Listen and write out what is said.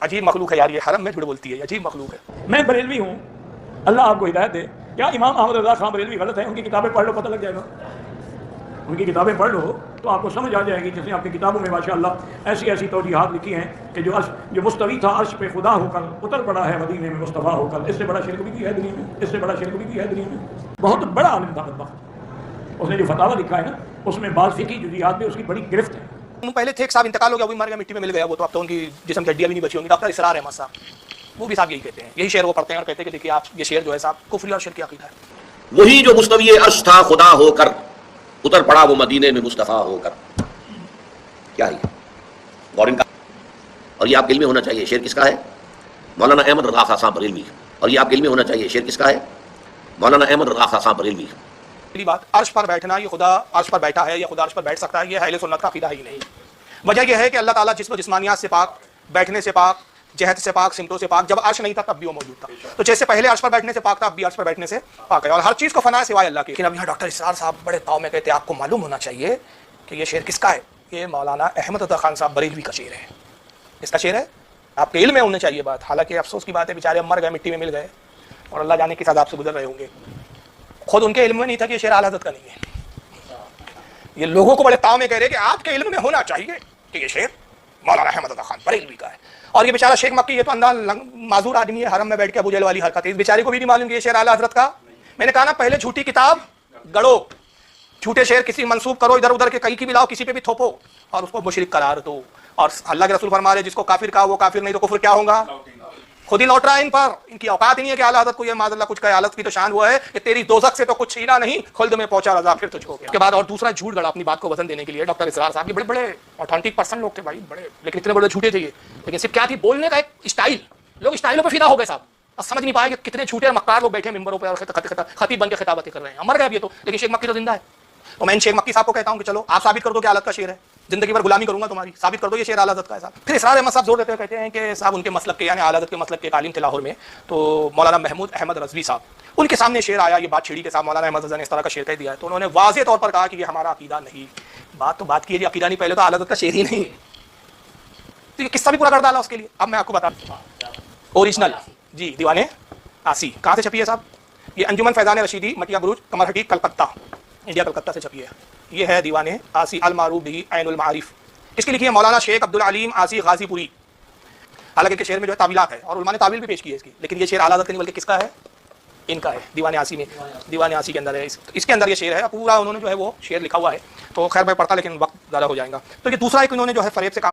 عجیب مخلوق ہے یار، یہ حرم میں جھوٹ بولتی ہے، عجیب مخلوق ہے۔ میں بریلوی ہوں، اللہ آپ کو ہدایت دے۔ کیا امام احمد رضا خان بریلوی غلط ہے؟ ان کی کتابیں پڑھ لو پتہ لگ جائے گا، ان کی کتابیں پڑھ لو تو آپ کو سمجھ آ جائے گی۔ جیسے آپ کی کتابوں میں ماشاءاللہ ایسی ایسی توجیحات لکھی ہیں کہ جو مستوی تھا عرش پہ خدا ہو کر اتر پڑا ہے مدینے میں مصطفیٰ ہو کر، اس سے بڑا شرک بھی کی ہے دنیا میں، اس سے بڑا شرک بھی کی ہے دنیا میں۔ بہت بڑا عالم تھا بدبخت، اس نے جو فتاوی لکھا ہے نا اس میں بعض فقہی جزیات میں اس کی بڑی گرفت ہے۔ پہلے تھے ایک صاحب انتقال ہو گیا، وہ بھی مر گیا، مٹی میں مل گیا وہ، تو اب تو ان کی جسم کی ہڈیاں بھی نہیں بچی ہوں گی۔ ڈاکٹر اسرار احمد صاحب وہ بھی صاحب یہی کہتے ہیں، یہی شعر وہ پڑھتے ہیں اور کہتے ہیں کہ دیکھیے آپ یہ شعر جو ہے صاحب کفری اور شرک کی عقیدہ ہے۔ وہی جو مستوی عرش تھا خدا ہو کر اتر پڑا وہ مدینے میں مصطفیٰ ہو کر۔ کیا ہے غور ان کا؟ اور یہ آپ کے علم میں ہونا چاہیے شعر کس کا ہے؟ مولانا احمد رضا خان صاحب بریلوی۔ اور یہ آپ کے علم میں ہونا چاہیے شعر کس کا ہے؟ مولانا احمد رضا خان صاحب بریلوی۔ پہلی بات، عرش پر بیٹھنا، یہ خدا عرش پر بیٹھا ہے یا خدا عرش پر بیٹھ سکتا ہے، یہ اہل سنت کا عقیدہ ہی نہیں۔ وجہ یہ ہے کہ اللہ تعالیٰ جسم و جسمانیات سے پاک، بیٹھنے سے پاک، جہت سے پاک، سمتوں سے پاک۔ جب عرش نہیں تھا تب بھی وہ موجود تھا، تو جیسے پہلے عرش پر بیٹھنے سے پاک تھا اب بھی عرش پر بیٹھنے سے پاک ہے، اور ہر چیز کو فنا ہے سوائے اللہ کے۔ لیکن اب یہاں ڈاکٹر اسرار صاحب بڑے تاؤ میں کہتے ہیں آپ کو معلوم ہونا چاہیے کہ یہ شعر کس کا ہے، یہ مولانا احمد رضا خان صاحب بریلوی کا شعر ہے، اس کا شعر ہے۔ آپ کے علم میں ہونا چاہیے بات، حالانکہ افسوس کی بات ہے بیچارے مر گئے، مٹی میں مل گئے اور اللہ جانے کس عذاب سے گزر رہے ہوں گے۔ خود ان کے علم میں نہیں تھا کہ یہ شعر اعلی حضرت کا نہیں ہے، یہ لوگوں کو بڑے تاؤ میں کہہ رہے کہ آپ کے علم میں ہونا چاہیے کہ یہ شعر مولانا احمد رضا خان بریلوی کا ہے۔ اور یہ بیچارہ شیخ مکی، یہ تو اندھا معذور آدمی ہے، حرم میں بیٹھ کے ابو جہل والی حرکت ہے، اس بیچارے کو بھی نہیں معلوم کہ یہ شعر اعلی حضرت کا۔ میں نے کہا نا پہلے جھوٹی کتاب گڑو، جھوٹے شعر کسی منسوب کرو ادھر ادھر کے، کہیں کی بھی لاؤ کسی پہ بھی تھوپو اور اس کو مشرک قرار دو۔ اور اللہ کے رسول فرما رہے جس کو کافر کہا وہ کافر نہیں تو کفر کیا ہوگا، خود ہی لوٹ رہا ہے ان پر۔ ان کی اوقات ہی نہیں ہے کہ اعلی حضرت کو یہ معاذ اللہ کچھ کہے۔ حالت کی تو شان ہوا ہے کہ تیری دوزخ سے تو کچھ چھینا نہیں، خلد میں پہنچا رضا پھر تجھ کو گیا۔ اس کے بعد اور دوسرا جھوٹ گڑا اپنی بات کو وزن دینے کے لیے ڈاکٹر اسرار صاحب، یہ بڑے بڑے اوتھینٹک پرسن لوگ تھے بھائی، بڑے، لیکن اتنے بڑے جھوٹے تھے یہ۔ لیکن صرف کیا تھی بولنے کا ایک اسٹائل، لوگ اسٹائلوں پہ فدا ہو گئے صاحب، اب سمجھ نہیں پائے کہ کتنے جھوٹے اور مکار لوگ بیٹھے ممبروں پہ اور خطیب بن کے خطابتیں کر رہے ہیں۔ مر گئے اب یہ تو، لیکن شیخ مکی تو زندہ ہے۔ تو میں ان شیخ مکی صاحب کو کہتا ہوں کہ چلو آپ ثابت کر دو کہ حالت کا شعر ہے، زندگی بھر غلامی کروں گا تمہاری، ثابت کر دو یہ شعر اعلی حضرت کا ہے صاحب۔ پھر اسرار احمد صاحب زور دیتے ہیں، کہتے ہیں کہ صاحب ان کے مسلک کے یعنی اعلی حضرت کے مسلک کے عالم تھے لاہور میں، تو مولانا محمود احمد رضوی صاحب، ان کے سامنے شعر آیا، یہ بات چھڑی کے صاحب مولانا احمد رضا نے اس طرح کا شعر کہہ دیا ہے، تو انہوں نے واضح طور پر کہا کہ یہ ہمارا عقیدہ نہیں۔ بات کیجیے عقیدہ نہیں، پہلے تو اعلی حضرت کا شعر ہی نہیں، تو یہ قصہ بھی پورا کر ڈالا اس کے لیے۔ اب میں آپ کو بتا دوں اوریجنل جی دیوانے آسی کہاں سے چھپی ہے صاحب؟ یہ انجمن فیضان رشیدی مٹیا بروج کمر ہٹی کلکتہ، انڈیا کلکتہ سے چھپی ہے۔ یہ ہے دیوان آسی المعروف بہ عین المعارف، اس کی لکھی ہے مولانا شیخ عبدالعلیم آسی غازی پوری۔ حالانکہ کے شعر میں جو ہے تعویلات ہے اور علماء نے تعویل بھی پیش کی ہے اس کی، لیکن یہ شعر اعلی حضرت کا نہیں بلکہ کس کا ہے؟ ان کا ہے، دیوان آسی میں، دیوان آسی کے اندر ہے، اس کے اندر یہ شعر ہے پورا، انہوں نے جو ہے وہ شعر لکھا ہوا ہے، تو خیر میں پڑھتا لیکن وقت زیادہ ہو جائے گا۔ تو یہ دوسرا ایک انہوں نے جو ہے فریب سے کام